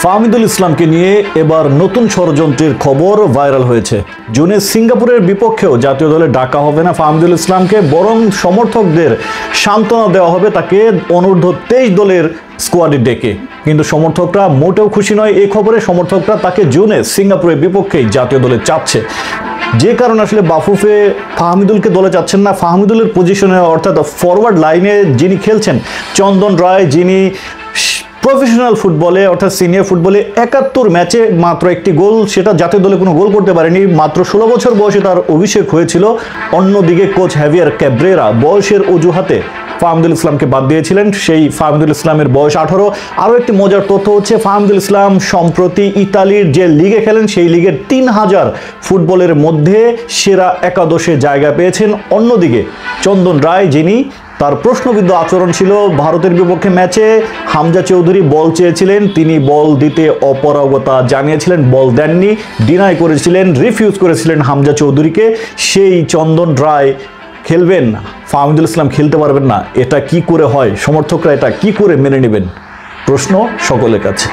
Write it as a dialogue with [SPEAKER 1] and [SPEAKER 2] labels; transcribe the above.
[SPEAKER 1] ফাহমিদুল ইসলামকে নিয়ে এবার নতুন ষড়যন্ত্রের খবর ভাইরাল হয়েছে। জুনে সিঙ্গাপুরের বিপক্ষেও জাতীয় দলে ডাকা হবে না ফাহমিদুল ইসলামকে, বরং সমর্থকদের সান্ত্বনা দেওয়া হবে তাকে অনূর্ধ্ব 23 দলের স্কোয়াডে ডেকে। কিন্তু সমর্থকরা মোটেও খুশি নয় এই খবরে। সমর্থকরা তাকে জুনে সিঙ্গাপুরের বিপক্ষেই জাতীয় দলে চাচ্ছে, যে কারণে আসলে বাফুফে ফাহমিদুলকে দলে চাচ্ছেন না। ফাহমিদুলের পজিশনে অর্থাৎ ফরওয়ার্ড লাইনে যিনি খেলছেন চন্দন রায়, যিনি প্রফেশনাল ফুটবলে অর্থাৎ সিনিয়র ফুটবলে 71 ম্যাচে মাত্র একটি গোল, সেটা জাতীয় দলে কোনো গোল করতে পারেনি। মাত্র 16 বছর বয়সে তার অভিষেক হয়েছিল। অন্যদিকে কোচ হ্যাভিয়ার ক্যাব্রেরা বয়সের অজুহাতে ফাহমিদুল ইসলামকে বাদ দিয়েছিলেন। সেই ফাহমিদুল ইসলামের বয়স 18। আরও একটি মজার তথ্য হচ্ছে ফাহমিদুল ইসলাম সম্প্রতি ইতালির যে লিগে খেলেন সেই লিগের 3000 ফুটবলের মধ্যে সেরা একাদশে জায়গা পেয়েছেন। অন্যদিকে চন্দন রায়, যিনি তার প্রশ্নবিদ্ধ আচরণ ছিল ভারতের বিপক্ষে ম্যাচে, হামজা চৌধুরী বল চেয়েছিলেন, তিনি বল দিতে অপারগতা জানিয়েছিলেন, বল দেননি, ডিনাই করেছিলেন, রিফিউজ করেছিলেন হামজা চৌধুরীকে। সেই চন্দন রায় খেলবেন, ফাহমিদুল ইসলাম খেলতে পারবেন না, এটা কি করে হয়? সমর্থকরা এটা কি করে মেনে নেবেন? প্রশ্ন সকলের কাছে।